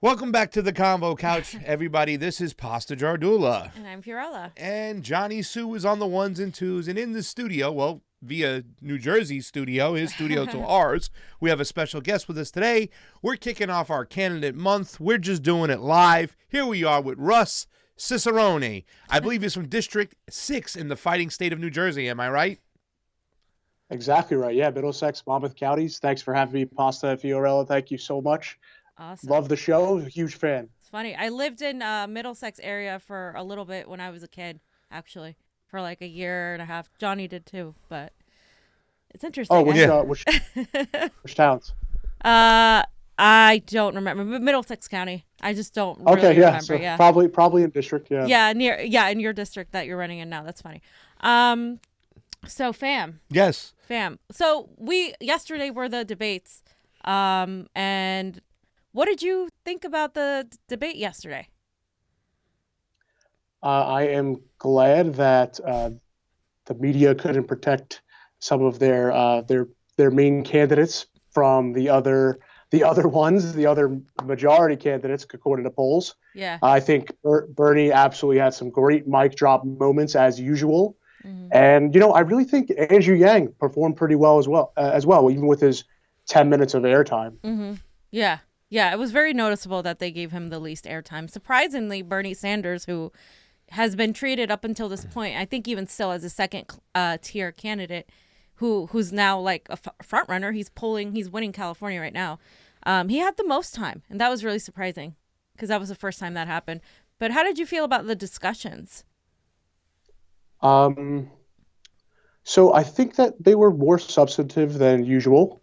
Welcome back to the Convo Couch, everybody. This is Pasta Jardula. And I'm Fiorella. And Johnny Sue is on the ones and twos. And in the studio, well, via New Jersey studio, his studio to ours, we have a special guest with us today. We're kicking off our candidate month. We're just doing it live. Here we are with Russ Cirincione. I believe he's from District 6 in the fighting state of New Jersey. Am I right? Exactly right. Yeah, Middlesex, Monmouth counties. Thanks for having me, Pasta and Fiorella. Thank you so much. Awesome. Love the show. Huge fan. It's funny. I lived in Middlesex area for a little bit when I was a kid, actually, for like a year and a half. Johnny did too, but it's interesting. Oh, which towns? I don't remember. Middlesex County. I just don't really remember. So yeah. Probably in district. Yeah. Yeah, in your district that you're running in now. That's funny. So fam. Yes. Fam. So yesterday were the debates, and what did you think about the debate yesterday? I am glad that the media couldn't protect some of their main candidates from the other majority candidates, according to polls. Yeah. I think Bernie absolutely had some great mic drop moments as usual. Mm-hmm. And, I really think Andrew Yang performed pretty well as well, even with his 10 minutes of airtime. Mm-hmm. Yeah. Yeah, it was very noticeable that they gave him the least airtime. Surprisingly, Bernie Sanders, who has been treated up until this point, I think even still as a second tier candidate, who's now like a front runner. He's winning California right now. He had the most time, and that was really surprising because that was the first time that happened. But how did you feel about the discussions? So I think that they were more substantive than usual,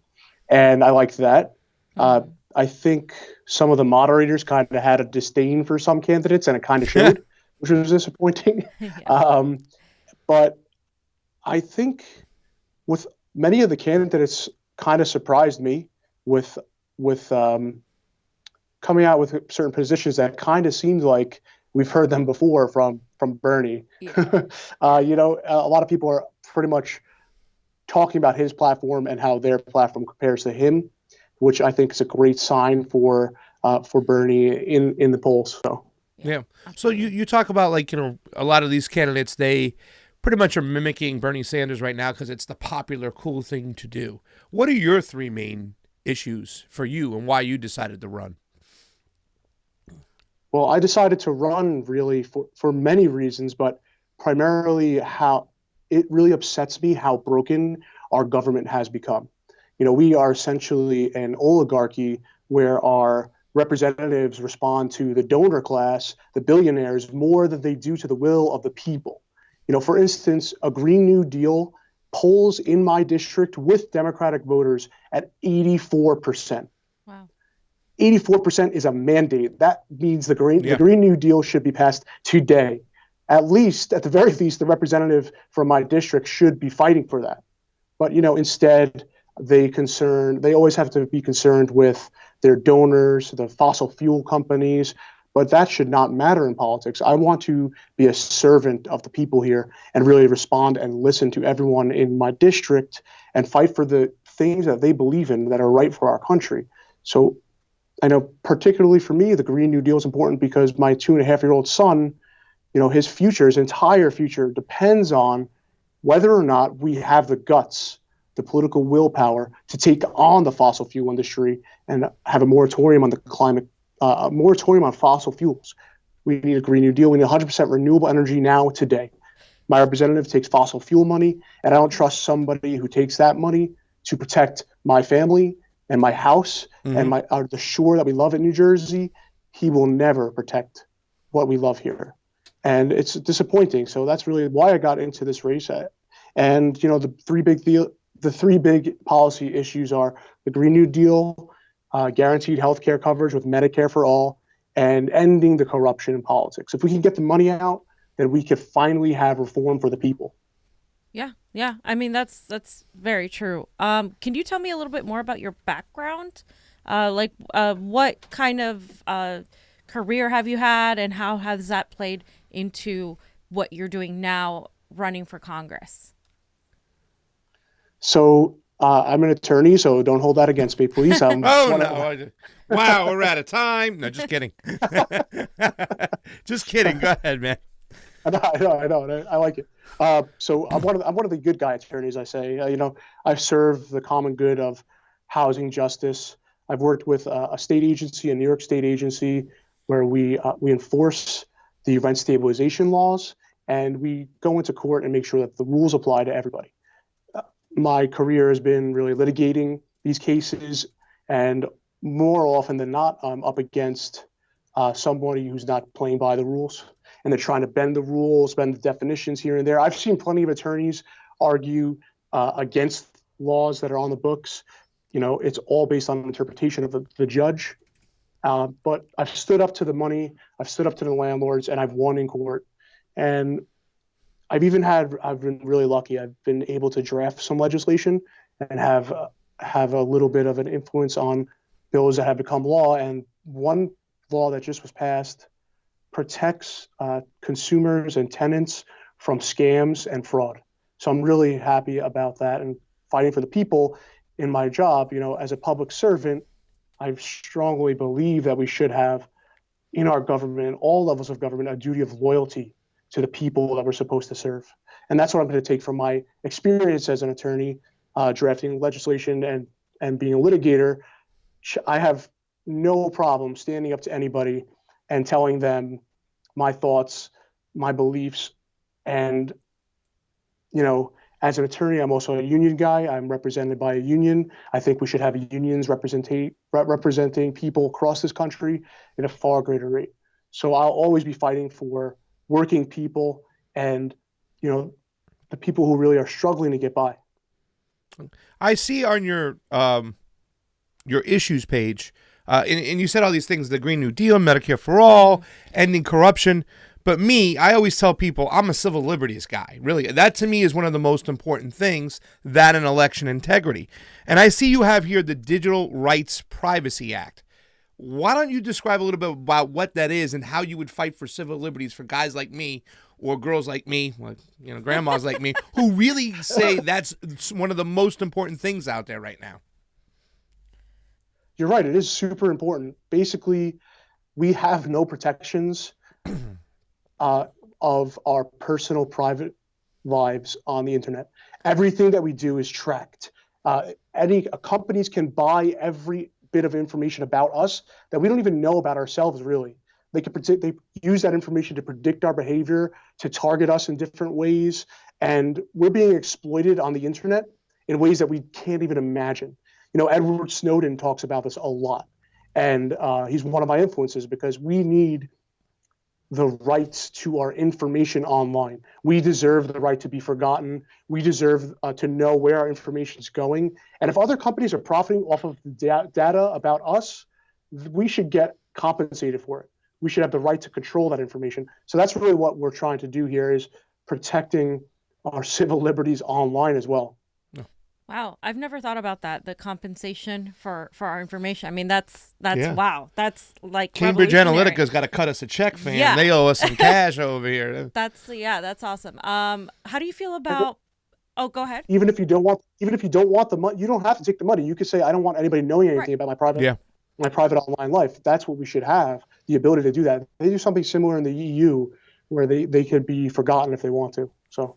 and I liked that. Mm-hmm. I think some of the moderators kind of had a disdain for some candidates, and it kind of showed, which was disappointing. Yeah. But I think with many of the candidates kind of surprised me with coming out with certain positions that kind of seemed like we've heard them before from Bernie. Yeah. A lot of people are pretty much talking about his platform and how their platform compares to him, which I think is a great sign for Bernie in the polls. So yeah. So you talk about a lot of these candidates, they pretty much are mimicking Bernie Sanders right now because it's the popular, cool thing to do. What are your three main issues for you and why you decided to run? Well, I decided to run really for many reasons, but primarily how it really upsets me how broken our government has become. We are essentially an oligarchy where our representatives respond to the donor class, the billionaires, more than they do to the will of the people. For instance, a Green New Deal polls in my district with Democratic voters at 84%. Wow. 84% is a mandate. That means the Green New Deal should be passed today. At the very least, the representative from my district should be fighting for that. But, instead, they always have to be concerned with their donors, the fossil fuel companies, but that should not matter in politics. I want to be a servant of the people here and really respond and listen to everyone in my district and fight for the things that they believe in that are right for our country. So I know particularly for me, the Green New Deal is important because my 2.5-year-old son, his entire future depends on whether or not we have the guts, the political willpower to take on the fossil fuel industry and have a moratorium on the climate, a moratorium on fossil fuels. We need a Green New Deal. We need 100% renewable energy now, today. My representative takes fossil fuel money, and I don't trust somebody who takes that money to protect my family and my house and the shore that we love in New Jersey. He will never protect what we love here. And it's disappointing. So that's really why I got into this race. And, the three big policy issues are the Green New Deal, guaranteed health care coverage with Medicare for all, and ending the corruption in politics. If we can get the money out, then we could finally have reform for the people. Yeah. I mean, that's very true. Can you tell me a little bit more about your background? What kind of career have you had, and how has that played into what you're doing now running for Congress? So I'm an attorney, so don't hold that against me, please. Oh, no. Wow, we're out of time. No, just kidding. Just kidding. Go ahead, man. I know. I like it. So I'm one of the good guy attorneys. I say, I serve the common good of housing justice. I've worked with a state agency, a New York State agency, where we enforce the rent stabilization laws, and we go into court and make sure that the rules apply to everybody. My career has been really litigating these cases, and more often than not, I'm up against somebody who's not playing by the rules, and they're trying to bend the rules, bend the definitions here and there. I've seen plenty of attorneys argue against laws that are on the books. It's all based on interpretation of the judge. But I've stood up to the money, I've stood up to the landlords, and I've won in court. And I've been really lucky. I've been able to draft some legislation and have a little bit of an influence on bills that have become law. And one law that just was passed protects consumers and tenants from scams and fraud. So I'm really happy about that and fighting for the people in my job. As a public servant, I strongly believe that we should have in our government, all levels of government, a duty of loyalty to the people that we're supposed to serve. And that's what I'm going to take from my experience as an attorney, drafting legislation and being a litigator. I have no problem standing up to anybody and telling them my thoughts, my beliefs. And, as an attorney, I'm also a union guy. I'm represented by a union. I think we should have unions representing people across this country at a far greater rate. So I'll always be fighting for working people and, the people who really are struggling to get by. I see on your issues page, and you said all these things, the Green New Deal, Medicare for All, ending corruption. But I always tell people I'm a civil liberties guy. Really, that to me is one of the most important things, that and election integrity. And I see you have here the Digital Rights Privacy Act. Why don't you describe a little bit about what that is and how you would fight for civil liberties for guys like me or girls like me, grandmas like me, who really say that's one of the most important things out there right now? You're right. It is super important. Basically, we have no protections of our personal private lives on the internet. Everything that we do is tracked. Companies can buy every bit of information about us that we don't even know about ourselves, really. They use that information to predict our behavior, to target us in different ways. And we're being exploited on the internet in ways that we can't even imagine. Edward Snowden talks about this a lot. And he's one of my influences because we need the rights to our information online. We deserve the right to be forgotten. We deserve to know where our information is going. And if other companies are profiting off of the data about us, we should get compensated for it. We should have the right to control that information. So that's really what we're trying to do here, is protecting our civil liberties online as well. Wow, I've never thought about that. The compensation for our information. I mean, that's wow. That's like Cambridge Analytica's got to cut us a check, fam. Yeah. They owe us some cash over here. That's awesome. How do you feel about? Oh, go ahead. Even if you don't want the money, you don't have to take the money. You could say, I don't want anybody knowing anything about my private online life. That's what we should have, the ability to do that. They do something similar in the EU, where they could be forgotten if they want to. So.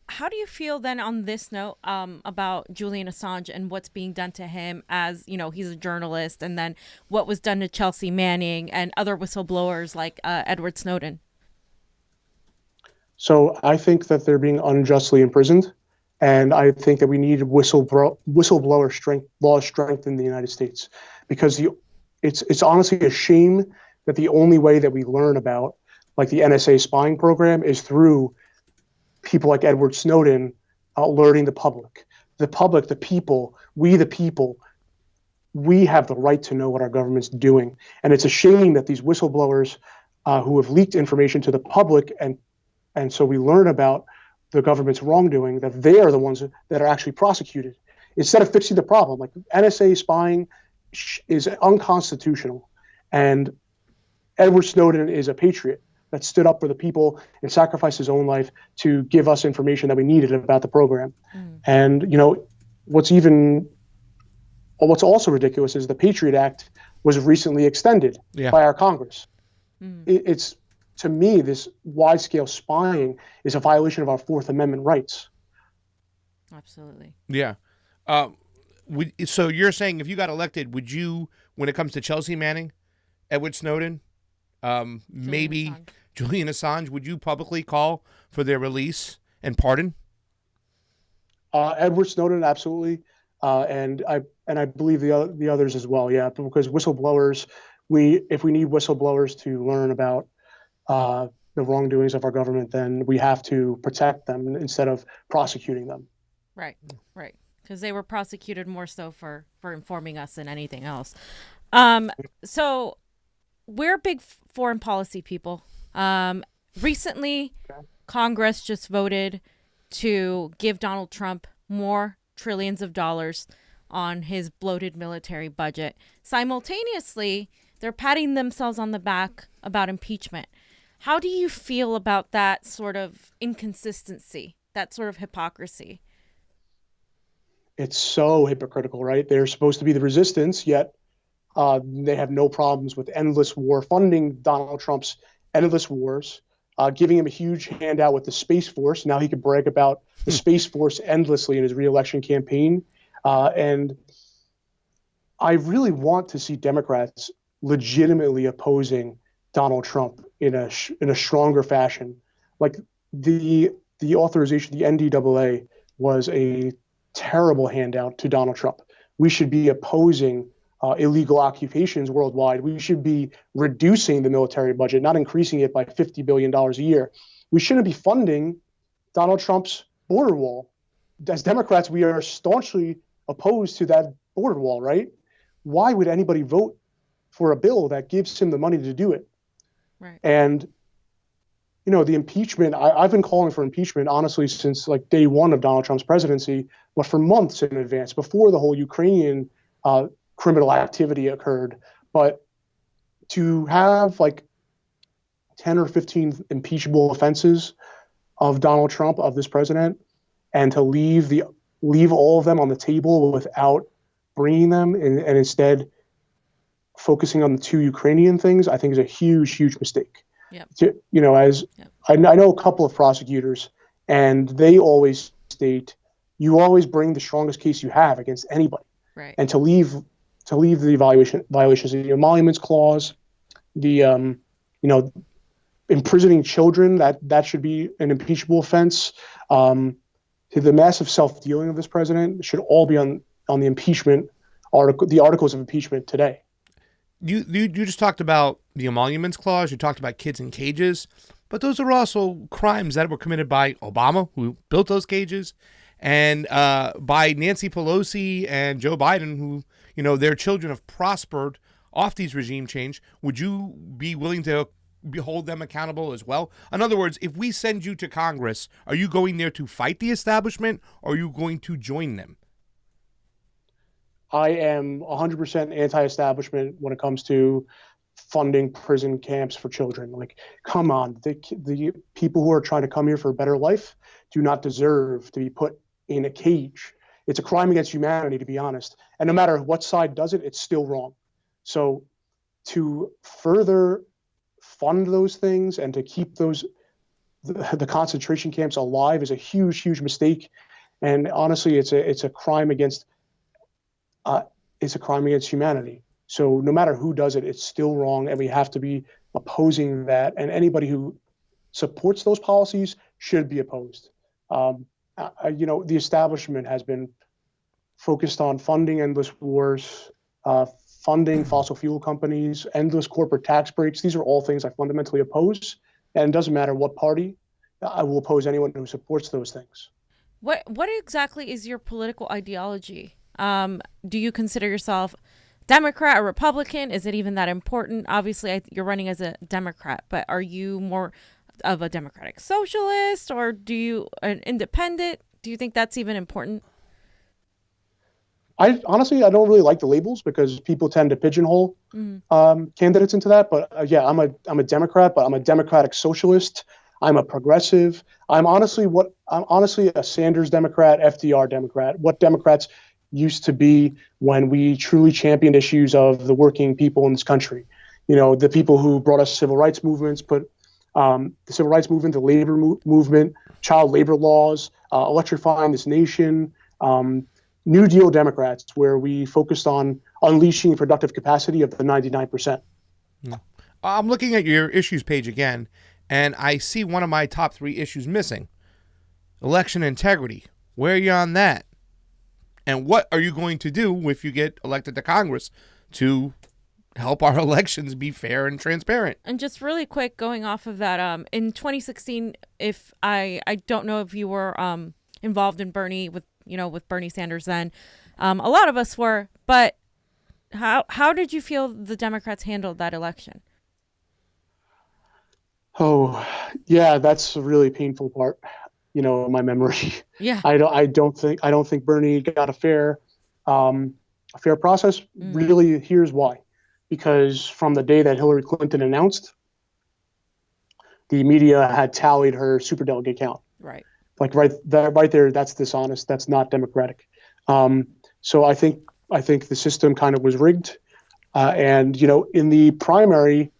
How do you feel then on this note about Julian Assange and what's being done to him as, he's a journalist, and then what was done to Chelsea Manning and other whistleblowers like Edward Snowden? So I think that they're being unjustly imprisoned, and I think that we need whistleblower law strength in the United States, because it's honestly a shame that the only way that we learn about, like, the NSA spying program is through people like Edward Snowden alerting the public. The people, we have the right to know what our government's doing. And it's a shame that these whistleblowers who have leaked information to the public, and so we learn about the government's wrongdoing, that they are the ones that are actually prosecuted. Instead of fixing the problem, like NSA spying is unconstitutional. And Edward Snowden is a patriot that stood up for the people and sacrificed his own life to give us information that we needed about the program. And, what's also ridiculous is the Patriot Act was recently extended by our Congress. It's, to me, this wide-scale spying is a violation of our Fourth Amendment rights. Absolutely. Yeah. So you're saying if you got elected, would you, when it comes to Chelsea Manning, Edward Snowden, maybe Julian Assange, would you publicly call for their release and pardon? Edward Snowden, absolutely, and I believe the others as well. Yeah, because whistleblowers, if we need whistleblowers to learn about the wrongdoings of our government, then we have to protect them instead of prosecuting them. Right. Because they were prosecuted more so for informing us than anything else. So we're big foreign policy people. Recently, Congress just voted to give Donald Trump more trillions of dollars on his bloated military budget. Simultaneously, they're patting themselves on the back about impeachment. How do you feel about that sort of inconsistency, that sort of hypocrisy? It's so hypocritical, right? They're supposed to be the resistance, yet they have no problems with endless war, funding Donald Trump's endless wars, giving him a huge handout with the Space Force. Now he can brag about the Space Force endlessly in his re-election campaign. And I really want to see Democrats legitimately opposing Donald Trump in a stronger fashion. Like the authorization, the NDAA was a terrible handout to Donald Trump. We should be opposing illegal occupations worldwide. We should be reducing the military budget, not increasing it by $50 billion a year. We shouldn't be funding Donald Trump's border wall. As Democrats, we are staunchly opposed to that border wall, right? Why would anybody vote for a bill that gives him the money to do it? Right. And, the impeachment, I've been calling for impeachment, honestly, since like day one of Donald Trump's presidency, but for months in advance, before the whole Ukrainian criminal activity occurred. But to have like 10 or 15 impeachable offenses of Donald Trump, of this president, and to leave all of them on the table without bringing them and instead focusing on the two Ukrainian things, I think is a huge, huge mistake. Yep. I know a couple of prosecutors, and they always state, you always bring the strongest case you have against anybody. Right. And to leave the violations of the emoluments clause, the imprisoning children, that should be an impeachable offense. The massive self-dealing of this president should all be on the impeachment article, the articles of impeachment today. You just talked about the emoluments clause. You talked about kids in cages, but those are also crimes that were committed by Obama, who built those cages, and by Nancy Pelosi and Joe Biden, who their children have prospered off these regime change. Would you be willing to hold them accountable as well? In other words, if we send you to Congress, are you going there to fight the establishment, or are you going to join them? I am 100% anti-establishment when it comes to funding prison camps for children. Like, come on, the people who are trying to come here for a better life do not deserve to be put in a cage. It's a crime against humanity, to be honest. And no matter what side does it, it's still wrong. So to further fund those things and to keep the concentration camps alive is a huge, huge mistake. And honestly, it's a crime against humanity. So no matter who does it, it's still wrong, and we have to be opposing that. And anybody who supports those policies should be opposed. The establishment has been focused on funding endless wars, funding fossil fuel companies, endless corporate tax breaks. These are all things I fundamentally oppose. And it doesn't matter what party, I will oppose anyone who supports those things. What exactly is your political ideology? Do you consider yourself Democrat or Republican? Is it even that important? Obviously, you're running as a Democrat, but are you more of a democratic socialist, or an independent? Do you think that's even important? I don't really like the labels because people tend to pigeonhole candidates into that. But I'm a Democrat, but I'm a democratic socialist. I'm a progressive. I'm honestly a Sanders Democrat, FDR Democrat, what Democrats used to be when we truly championed issues of the working people in this country. The people who brought us civil rights movements, put the civil rights movement, the labor movement, child labor laws, electrifying this nation, New Deal Democrats, where we focused on unleashing productive capacity of the 99%. I'm looking at your issues page again, and I see one of my top 3 issues missing. Election integrity. Where are you on that? And what are you going to do if you get elected to Congress to help our elections be fair and transparent? And just really quick, going off of that, in 2016, if I don't know if you were involved in Bernie with Bernie Sanders then, a lot of us were, but how did you feel the Democrats handled that election? Oh, yeah, that's a really painful part, in my memory. Yeah. I don't think Bernie got a fair process. Really, here's why. Because from the day that Hillary Clinton announced, the media had tallied her superdelegate count. Right. Like right there, that's dishonest. That's not democratic. So I think the system kind of was rigged. And in the primary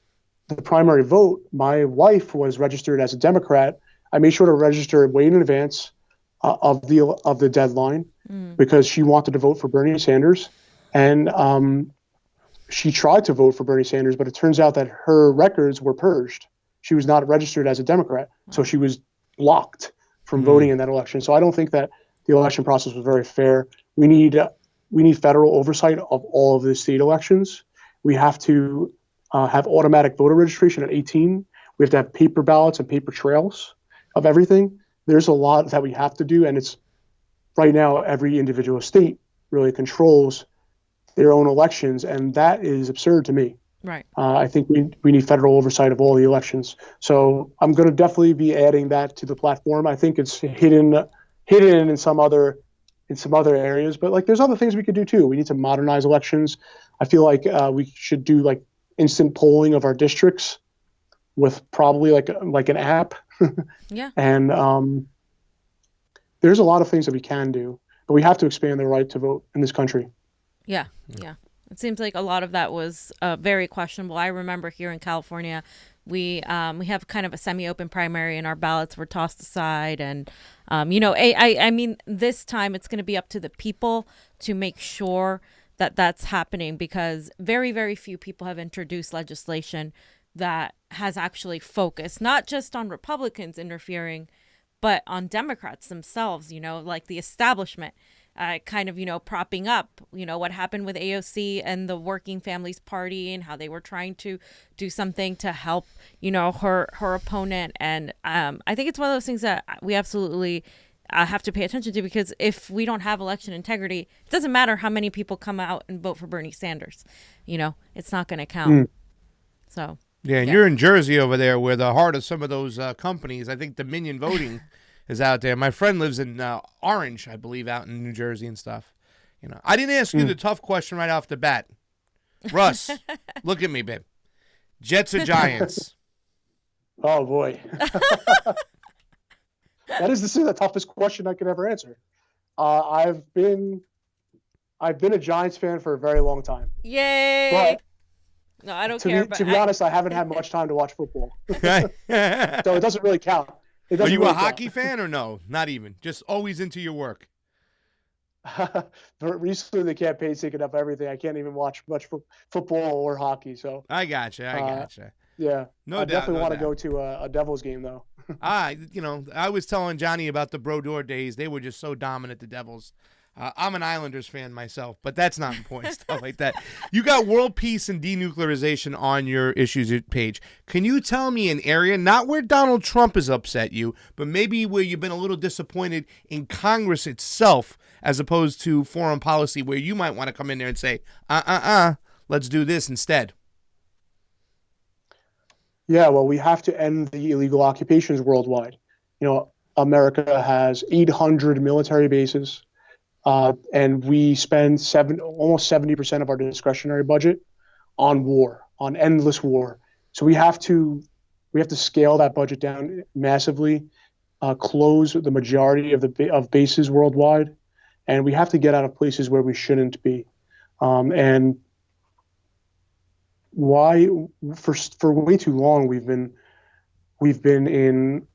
vote, my wife was registered as a Democrat. I made sure to register way in advance of the deadline because she wanted to vote for Bernie Sanders, and she tried to vote for Bernie Sanders, but it turns out that her records were purged. She was not registered as a Democrat, so she was blocked from voting in that election. So I don't think that the election process was very fair. We need federal oversight of all of the state elections. We have to have automatic voter registration at 18. We have to have paper ballots and paper trails of everything. There's a lot that we have to do, and it's right now every individual state really controls their own elections, and that is absurd to me. Right. I think we need federal oversight of all the elections. So I'm going to definitely be adding that to the platform. I think it's hidden in some other areas, but there's other things we could do too. We need to modernize elections. I feel like we should do instant polling of our districts with probably like an app. Yeah. And there's a lot of things that we can do, but we have to expand the right to vote in this country. Yeah. It seems like a lot of that was very questionable. I remember here in California, we have kind of a semi-open primary, and our ballots were tossed aside. And I mean, this time it's going to be up to the people to make sure that that's happening, because very, very few people have introduced legislation that has actually focused not just on Republicans interfering, but on Democrats themselves. Like the establishment. Kind of, propping up, what happened with AOC and the Working Families Party, and how they were trying to do something to help, her opponent. And I think it's one of those things that we absolutely have to pay attention to, because if we don't have election integrity, it doesn't matter how many people come out and vote for Bernie Sanders. It's not going to count. So. Yeah, and you're in Jersey over there, where the heart of some of those companies, I think Dominion Voting is out there. My friend lives in Orange, I believe, out in New Jersey and stuff. I didn't ask you the tough question right off the bat. Russ, look at me, babe. Jets or Giants? Oh boy, that is the toughest question I could ever answer. I've been a Giants fan for a very long time. Yay! But no, I don't care. To be honest, I haven't had much time to watch football, so it doesn't really count. Are you a hockey fan or no? Not even. Just always into your work. But recently, the campaign's taken up everything. I can't even watch much football or hockey. So I gotcha. Yeah, no I doubt. Definitely want to go to a Devils game though. I was telling Johnny about the Brodeur days. They were just so dominant, the Devils. I'm an Islanders fan myself, but that's not important. Stuff like that. You got world peace and denuclearization on your issues page. Can you tell me an area, not where Donald Trump has upset you, but maybe where you've been a little disappointed in Congress itself, as opposed to foreign policy, where you might want to come in there and say, let's do this instead? Yeah, well, we have to end the illegal occupations worldwide. America has 800 military bases. And we spend almost 70% of our discretionary budget on war, on endless war. So we have to We have to scale that budget down massively, close the majority of bases worldwide, and we have to get out of places where we shouldn't be. And why for way too long we've been in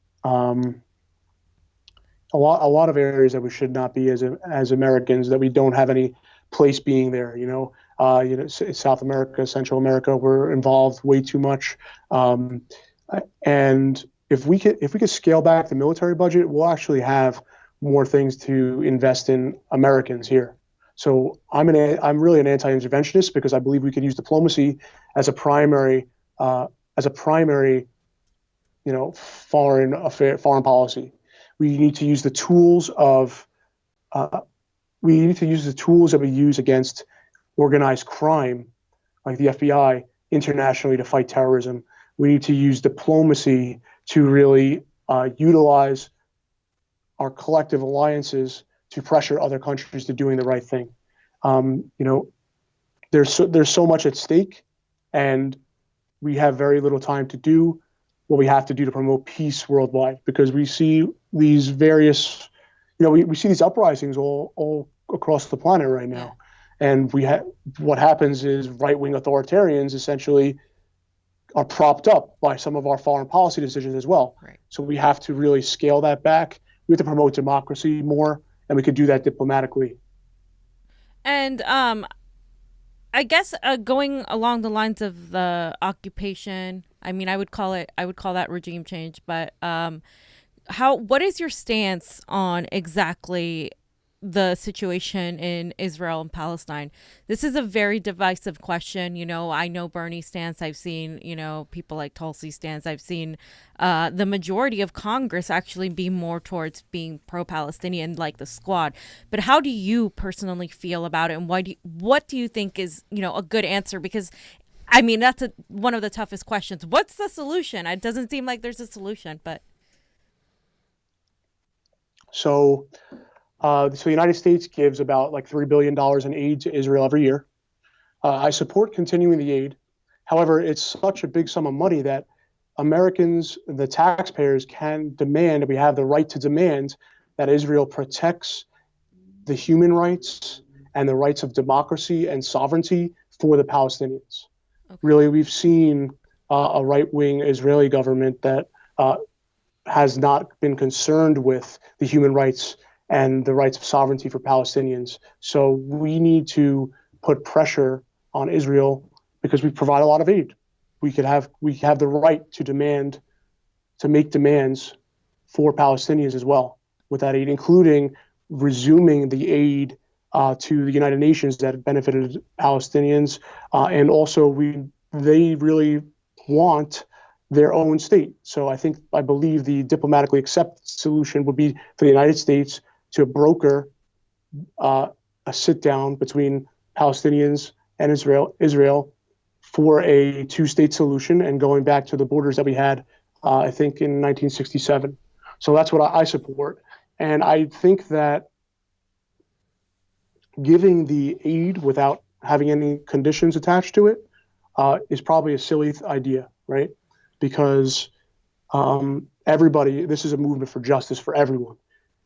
a lot of areas that we should not be as Americans, that we don't have any place being there. South America, Central America, we're involved way too much. And if we could scale back the military budget, we'll actually have more things to invest in Americans here. So I'm really an anti-interventionist, because I believe we could use diplomacy as a primary foreign policy. We need to use the tools that we use against organized crime, like the FBI, internationally, to fight terrorism. We need to use diplomacy to really utilize our collective alliances to pressure other countries to doing the right thing. There's so much at stake, and we have very little time to do what we have to do to promote peace worldwide, because we see these various, we see these uprisings all across the planet right now. Yeah. And what happens is right-wing authoritarians essentially are propped up by some of our foreign policy decisions as well. Right. So we have to really scale that back. We have to promote democracy more, and we could do that diplomatically. And I guess going along the lines of the occupation, I mean, I would call that regime change. But what is your stance on exactly the situation in Israel and Palestine? This is a very divisive question. I know Bernie's stance. I've seen, people like Tulsi's stance. I've seen the majority of Congress actually be more towards being pro-Palestinian, like the Squad. But how do you personally feel about it, and what do you think is, a good answer? Because, I mean, that's one of the toughest questions. What's the solution? It doesn't seem like there's a solution, but. So the United States gives about like $3 billion in aid to Israel every year. I support continuing the aid. However, it's such a big sum of money that Americans, the taxpayers, can demand, and we have the right to demand, that Israel protects the human rights and the rights of democracy and sovereignty for the Palestinians. Okay. Really, we've seen a right-wing Israeli government that has not been concerned with the human rights and the rights of sovereignty for Palestinians. So we need to put pressure on Israel, because we provide a lot of aid. We have the right to make demands for Palestinians as well with that aid, including resuming the aid to the United Nations that benefited Palestinians, and also they really want their own state. So I believe the diplomatically accepted solution would be for the United States to broker a sit down between Palestinians and Israel for a two-state solution, and going back to the borders that we had, I think, in 1967. So that's what I support. And I think that giving the aid without having any conditions attached to it is probably a silly idea, right? Because this is a movement for justice for everyone.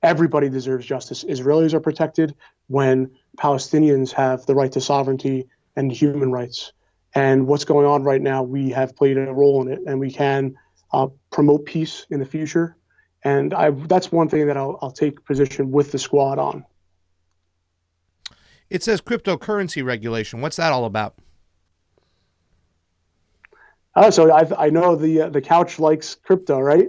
Everybody deserves justice. Israelis are protected when Palestinians have the right to sovereignty and human rights. And what's going on right now, we have played a role in it, and we can promote peace in the future. And that's one thing that I'll take position with the Squad on. It says cryptocurrency regulation. What's that all about? So I know the couch likes crypto, right?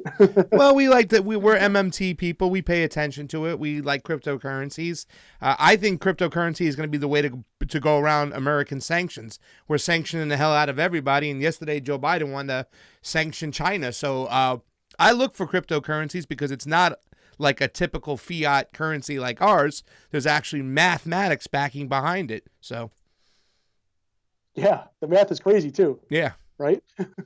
Well, we like that. We're MMT people. We pay attention to it. We like cryptocurrencies. I think cryptocurrency is going to be the way to go around American sanctions. We're sanctioning the hell out of everybody. And yesterday, Joe Biden wanted to sanction China. So I look for cryptocurrencies because it's not like a typical fiat currency like ours. There's actually mathematics backing behind it. So, yeah, the math is crazy too. Yeah. Right?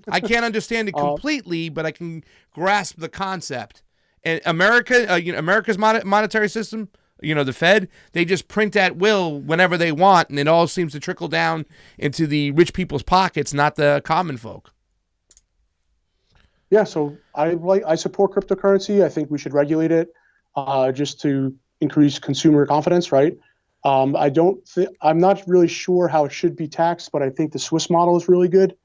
I can't understand it completely, but I can grasp the concept. And America's monetary system, the Fed, they just print at will whenever they want, and it all seems to trickle down into the rich people's pockets, not the common folk. Yeah, so I support cryptocurrency. I think we should regulate it, just to increase consumer confidence, right? I'm not really sure how it should be taxed, but I think the Swiss model is really good,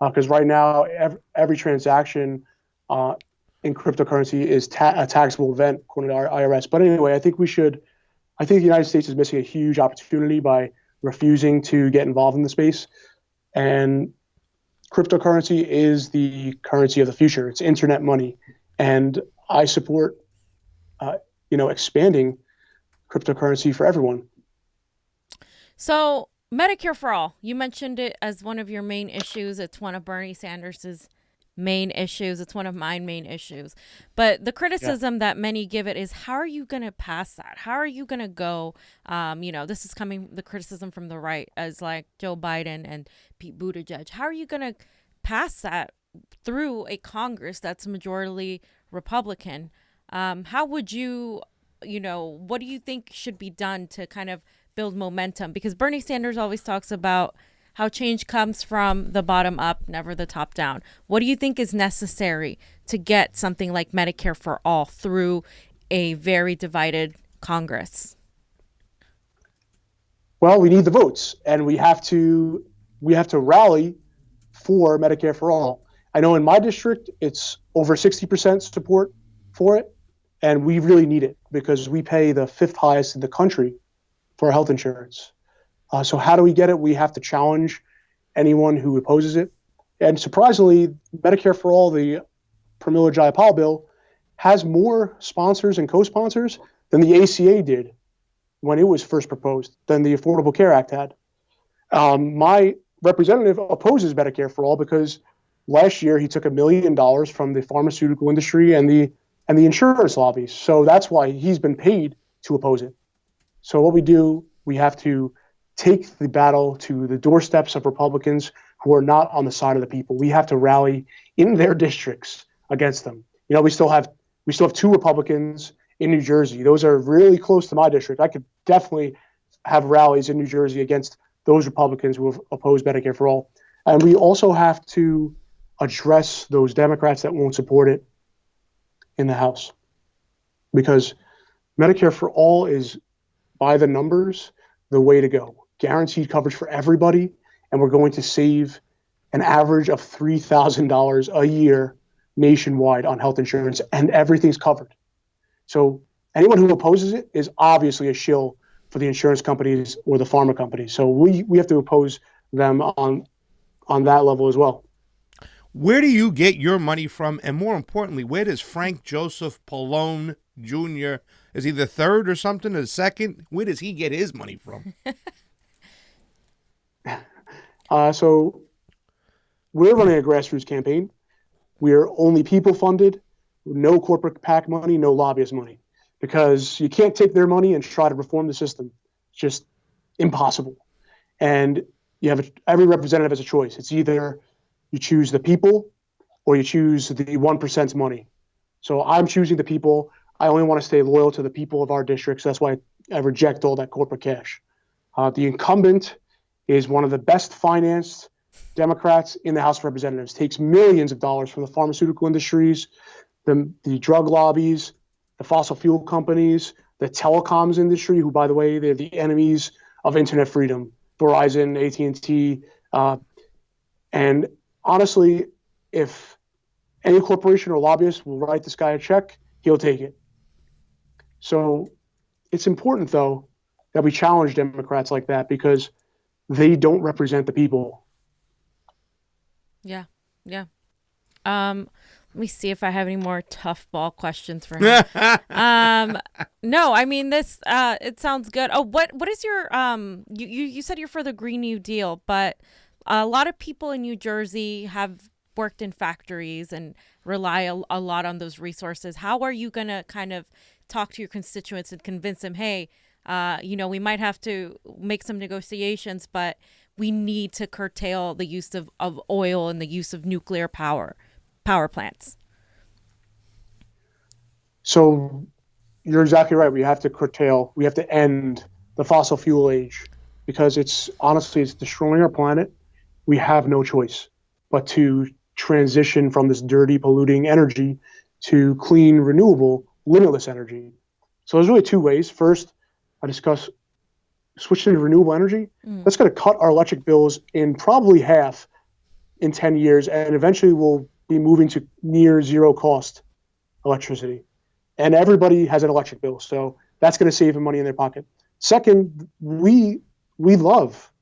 because right now every transaction in cryptocurrency is a taxable event according to our IRS. But anyway, I think the United States is missing a huge opportunity by refusing to get involved in the space. And cryptocurrency is the currency of the future. It's internet money. And I support, expanding cryptocurrency for everyone. So Medicare for all, you mentioned it as one of your main issues. It's one of Bernie Sanders's main issues. It's one of my main issues. But the criticism that many give it is, how are you going to pass that? How are you going to go, this is coming, the criticism from the right, as like Joe Biden and Pete Buttigieg. How are you going to pass that through a Congress that's majority Republican? How would you, what do you think should be done to kind of build momentum? Because Bernie Sanders always talks about how change comes from the bottom up, never the top down. What do you think is necessary to get something like Medicare for all through a very divided Congress? Well, we need the votes, and we have to rally for Medicare for all. I know in my district, it's over 60% support for it, and we really need it because we pay the 5th highest in the country for health insurance. So how do we get it? We have to challenge anyone who opposes it. And surprisingly, Medicare for All, the Pramila Jayapal bill, has more sponsors and co-sponsors than the ACA did when it was first proposed, than the Affordable Care Act had. My representative opposes Medicare for All because last year he took $1 million from the pharmaceutical industry and the insurance lobbies. So that's why he's been paid to oppose it. So what we do, we have to take the battle to the doorsteps of Republicans who are not on the side of the people. We have to rally in their districts against them. We still have 2 Republicans in New Jersey. Those are really close to my district. I could definitely have rallies in New Jersey against those Republicans who have opposed Medicare for all. And we also have to address those Democrats that won't support it in the House, because Medicare for all is, by the numbers, the way to go. Guaranteed coverage for everybody, and we're going to save an average of $3,000 a year nationwide on health insurance, and everything's covered. So anyone who opposes it is obviously a shill for the insurance companies or the pharma companies. So we have to oppose them on that level as well. Where do you get your money from? And more importantly, where does Frank Joseph Pallone Jr., is he the third or something, or the second? Where does he get his money from? So we're running a grassroots campaign. We're only people funded, no corporate PAC money, no lobbyist money, because you can't take their money and try to reform the system. It's just impossible. And every representative has a choice. It's either you choose the people or you choose the 1%'s money. So I'm choosing the people. I only want to stay loyal to the people of our districts. That's why I reject all that corporate cash. The incumbent is one of the best financed Democrats in the House of Representatives, takes millions of dollars from the pharmaceutical industries, the drug lobbies, the fossil fuel companies, the telecoms industry, who, by the way, they're the enemies of internet freedom, Verizon, AT&T. And honestly, if any corporation or lobbyist will write this guy a check, he'll take it. So it's important, though, that we challenge Democrats like that, because they don't represent the people. Yeah. Let me see if I have any more tough ball questions for him. No, I mean, this, it sounds good. Oh, what is your, you said you're for the Green New Deal, but a lot of people in New Jersey have worked in factories and rely a lot on those resources. How are you going to kind of talk to your constituents and convince them, hey, we might have to make some negotiations, but we need to curtail the use of oil and the use of nuclear power plants? So you're exactly right. We have to end the fossil fuel age, because it's destroying our planet. We have no choice but to transition from this dirty, polluting energy to clean, renewable, limitless energy. So there's really two ways. First, I discuss switching to renewable energy. That's going to cut our electric bills in probably half in 10 years, and eventually we'll be moving to near zero cost electricity. And everybody has an electric bill, so that's going to save them money in their pocket. Second, we love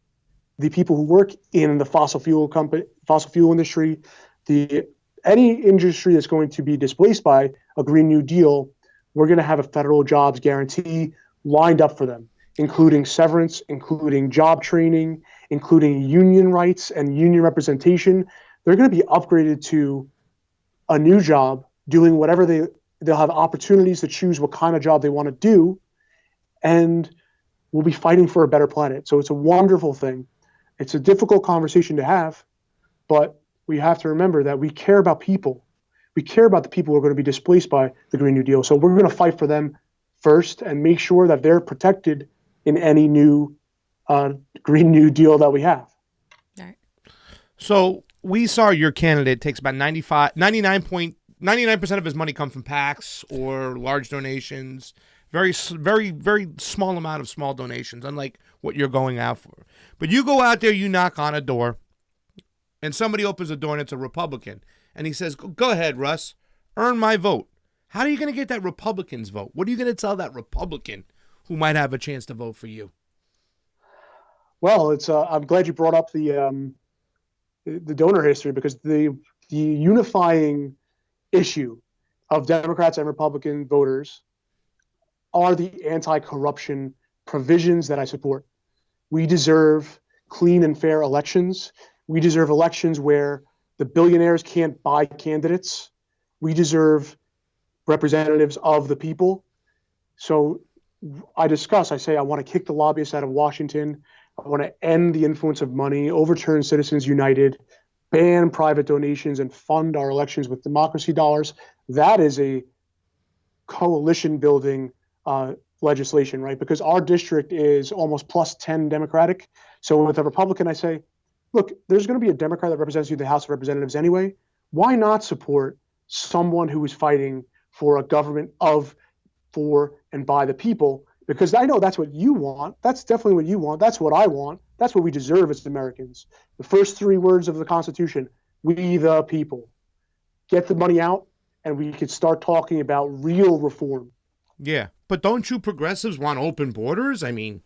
the people who work in the fossil fuel industry, any industry that's going to be displaced by a Green New Deal. We're going to have a federal jobs guarantee lined up for them, including severance, including job training, including union rights and union representation. They're going to be upgraded to a new job, doing whatever they'll have opportunities to choose what kind of job they want to do, and we'll be fighting for a better planet. So it's a wonderful thing. It's a difficult conversation to have, but we have to remember that we care about people. We care about the people who are going to be displaced by the Green New Deal. So we're going to fight for them first and make sure that they're protected in any new Green New Deal that we have. All right. So we saw your candidate takes about 99% of his money come from PACs or large donations. Very, very, very small amount of small donations, unlike what you're going out for. But you go out there, you knock on a door, and somebody opens the door and it's a Republican. And he says, go ahead, Russ, earn my vote. How are you going to get that Republican's vote? What are you going to tell that Republican who might have a chance to vote for you? Well, I'm glad you brought up the donor history, because the unifying issue of Democrats and Republican voters are the anti-corruption provisions that I support. We deserve clean and fair elections. We deserve elections where the billionaires can't buy candidates. We deserve representatives of the people. So I say I want to kick the lobbyists out of Washington. I want to end the influence of money, overturn Citizens United, ban private donations, and fund our elections with democracy dollars. That is a coalition building legislation, right? Because our district is almost plus 10 Democratic. So with a Republican, I say, look, there's going to be a Democrat that represents you in the House of Representatives anyway. Why not support someone who is fighting for a government of, for, and by the people? Because I know that's what you want. That's definitely what you want. That's what I want. That's what we deserve as Americans. The first three words of the Constitution, we the people. Get the money out, and we could start talking about real reform. Yeah, but don't you progressives want open borders? I mean,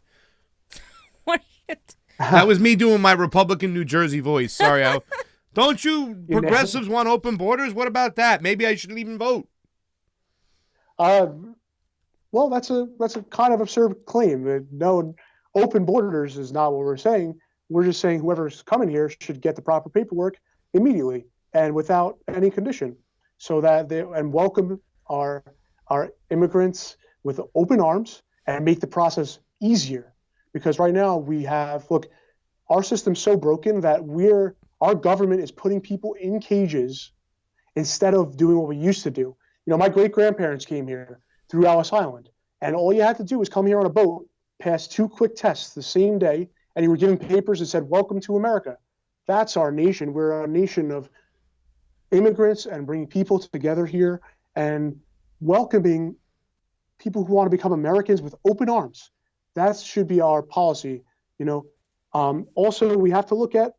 What are you that was me doing my Republican New Jersey voice. Sorry, don't you progressives want open borders? What about that? Maybe I shouldn't even vote. Well, that's a kind of absurd claim. No, open borders is not what we're saying. We're just saying whoever's coming here should get the proper paperwork immediately and without any condition, so that and welcome our immigrants with open arms and make the process easier. Because right now we have, look, our system's so broken that our government is putting people in cages instead of doing what we used to do. You know, my great-grandparents came here through Ellis Island, and all you had to do was come here on a boat, pass 2 quick tests the same day, and you were given papers that said, welcome to America. That's our nation. We're a nation of immigrants and bringing people together here and welcoming people who want to become Americans with open arms. That should be our policy. You know, also we have to look at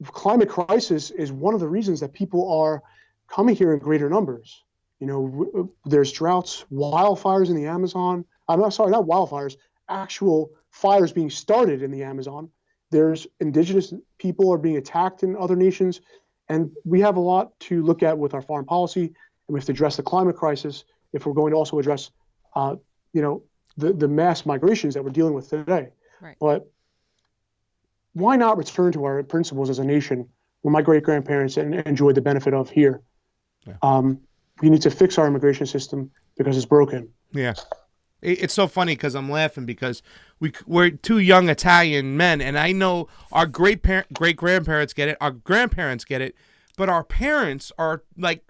climate crisis is one of the reasons that people are coming here in greater numbers. You know, there's droughts, wildfires in the Amazon. I'm not sorry, not wildfires, actual fires being started in the Amazon. There's indigenous people are being attacked in other nations. And we have a lot to look at with our foreign policy. And we have to address the climate crisis if we're going to also address, the mass migrations that we're dealing with today. Right. But why not return to our principles as a nation where my great-grandparents enjoyed the benefit of here? Yeah. We need to fix our immigration system because it's broken. Yeah. It's so funny because I'm laughing because we're two young Italian men, and I know our great-grandparents get it, our grandparents get it, but our parents are like,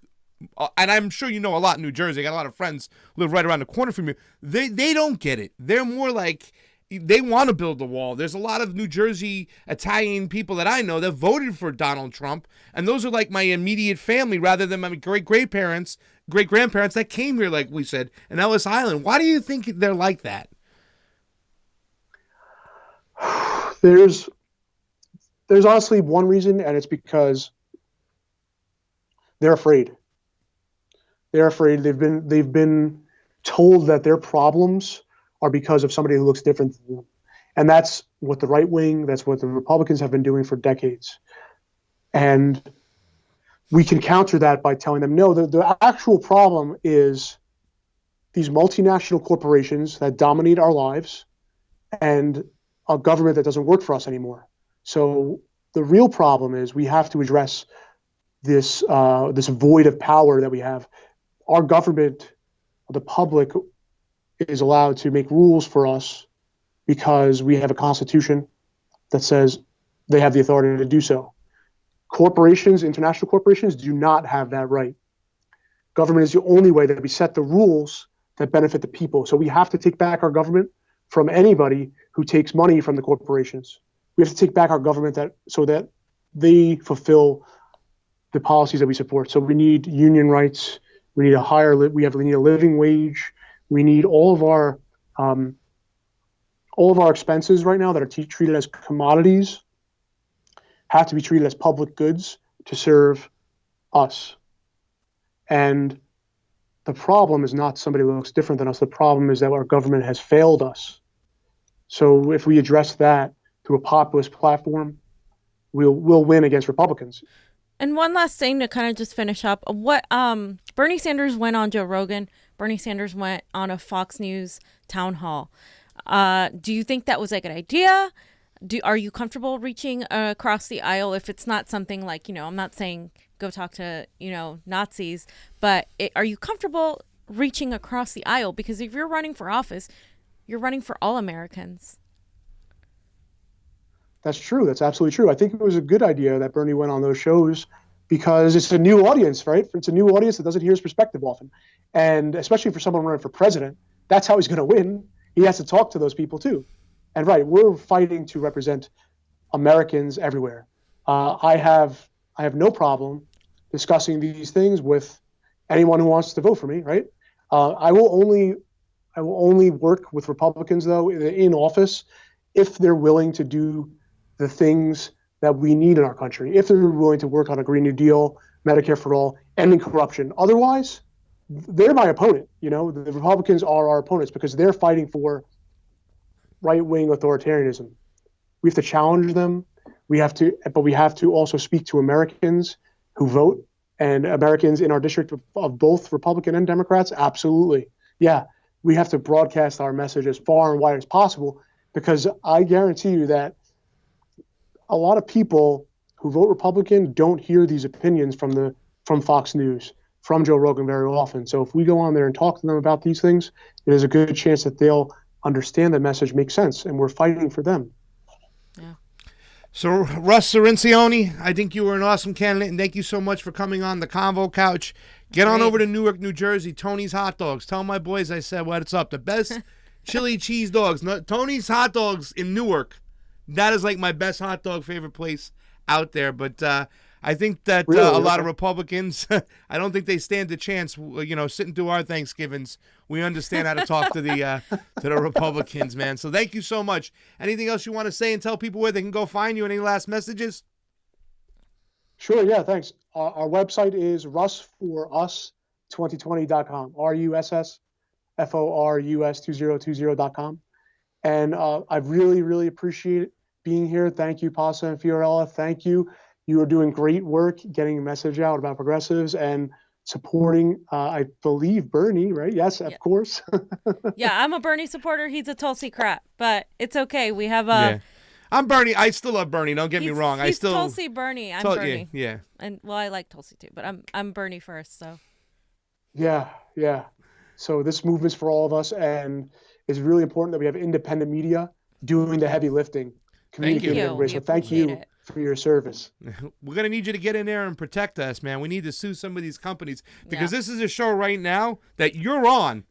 and I'm sure you know a lot in New Jersey. I got a lot of friends who live right around the corner from you. They don't get it. They're more like they want to build the wall. There's a lot of New Jersey Italian people that I know that voted for Donald Trump, and those are like my immediate family rather than my great-grandparents that came here, like we said, in Ellis Island. Why do you think they're like that? There's honestly one reason, and it's because they're afraid. They're afraid. They've been told that their problems are because of somebody who looks different than them. And that's what the right wing, that's what the Republicans have been doing for decades. And we can counter that by telling them, no, the actual problem is these multinational corporations that dominate our lives and a government that doesn't work for us anymore. So the real problem is we have to address this void of power that we have. Our government, the public, is allowed to make rules for us because we have a constitution that says they have the authority to do so. Corporations, international corporations, do not have that right. Government is the only way that we set the rules that benefit the people. So we have to take back our government from anybody who takes money from the corporations. We have to take back our government so that they fulfill the policies that we support. So we need union rights. We need we need a living wage. We need all of our expenses right now that are treated as commodities have to be treated as public goods to serve us. And the problem is not somebody who looks different than us. The problem is that our government has failed us. So if we address that through a populist platform, we'll win against Republicans. And one last thing to kind of just finish up. What Bernie Sanders went on Joe Rogan. Bernie Sanders went on a Fox News town hall. Do you think that was a good idea? Are you comfortable reaching across the aisle if it's not something like, I'm not saying go talk to, Nazis, but are you comfortable reaching across the aisle? Because if you're running for office, you're running for all Americans. That's true. That's absolutely true. I think it was a good idea that Bernie went on those shows because it's a new audience, right? It's a new audience that doesn't hear his perspective often. And especially for someone running for president, that's how he's going to win. He has to talk to those people too. And right, we're fighting to represent Americans everywhere. I have no problem discussing these things with anyone who wants to vote for me, right? I will only work with Republicans though in office if they're willing to do the things that we need in our country, if they're willing to work on a Green New Deal, Medicare for all, ending corruption. Otherwise, they're my opponent. The Republicans are our opponents because they're fighting for right-wing authoritarianism. We have to challenge them. But we have to also speak to Americans who vote and Americans in our district of both Republican and Democrats. Absolutely. Yeah, we have to broadcast our message as far and wide as possible because I guarantee you that a lot of people who vote Republican don't hear these opinions from Fox News, from Joe Rogan very often. So if we go on there and talk to them about these things, there's a good chance that they'll understand the message makes sense, and we're fighting for them. Yeah. So, Russ Cirincione, I think you were an awesome candidate, and thank you so much for coming on the Convo Couch. Get on over to Newark, New Jersey, Tony's Hot Dogs. Tell my boys I said what's up. The best chili cheese dogs. Tony's Hot Dogs in Newark. That is like my best hot dog favorite place out there. But I think that a lot of Republicans, I don't think they stand a chance, sitting through our Thanksgivings. We understand how to talk to the Republicans, man. So thank you so much. Anything else you want to say and tell people where they can go find you? Any last messages? Sure, yeah, thanks. Our website is russforus2020.com, RUSSFORUS2020.com. And I really, really appreciate being here. Thank you, Pasa and Fiorella. Thank you. You are doing great work getting a message out about progressives and supporting, I believe, Bernie, right? Yes, of course. Yeah, I'm a Bernie supporter. He's a Tulsi crap, but it's okay. We have a... Yeah. I'm Bernie. I still love Bernie. Don't get me wrong. He's Tulsi Bernie. I'm Bernie. Yeah. And I like Tulsi too, but I'm Bernie first. So. Yeah. So this movement's for all of us, and it's really important that we have independent media doing the heavy lifting, communicating with everybody. So thank you for your service. We're going to need you to get in there and protect us, man. We need to sue some of these companies because this is a show right now that you're on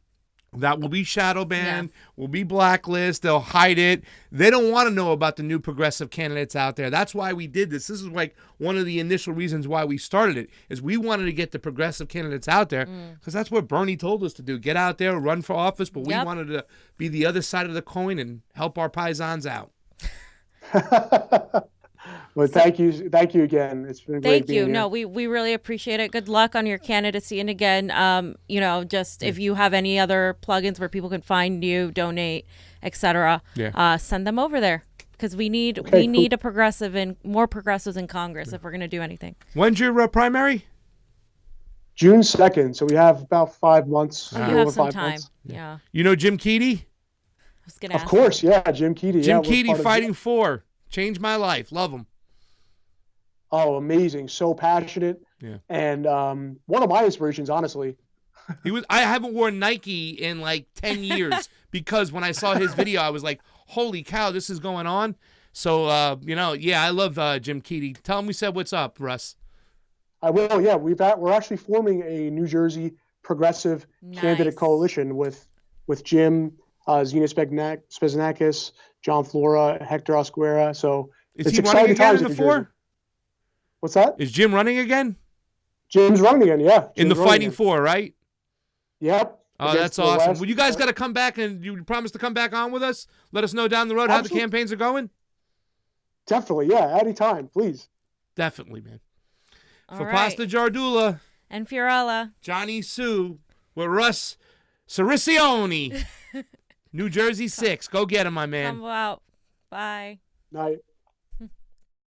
That will be shadow banned, will be blacklist. They'll hide it. They don't want to know about the new progressive candidates out there. That's why we did this. This is like one of the initial reasons why we started it, is we wanted to get the progressive candidates out there because that's what Bernie told us to do. Get out there, run for office, but we wanted to be the other side of the coin and help our paisans out. Well, thank you again. It's been great being here. No, we really appreciate it. Good luck on your candidacy. And again, just if you have any other plugins where people can find you, donate, etc., send them over there because we need a progressive and more progressives in Congress if we're going to do anything. When's your primary? June 2nd. So we have about 5 months. You have some time. Yeah. You know Jim Keaty? I was going to ask. Of course, yeah, Jim Keaty. Jim Keaty fighting for. Changed my life. Love him. Oh, amazing. So passionate. Yeah. And one of my inspirations, honestly. I haven't worn Nike in like 10 years because when I saw his video, I was like, holy cow, this is going on. So, I love Jim Keaty. Tell him we said what's up, Russ. I will, yeah. We're actually forming a New Jersey progressive candidate coalition with Jim, Zena Spezanakis, John Flora, Hector Osquera. So is he running again in the 4? What's that? Is Jim running again? Jim's running again, yeah. In the fighting 4, right? Yep. Oh, that's awesome. Well, you guys got to come back, and you promise to come back on with us? Let us know down the road how the campaigns are going? Definitely, yeah. Anytime, please. Definitely, man. All For right. Pasta Jardula. And Fiorella. Jonny Sue with Russ Cirincione. New Jersey 6. Go get him, my man. Come out. Bye. Night.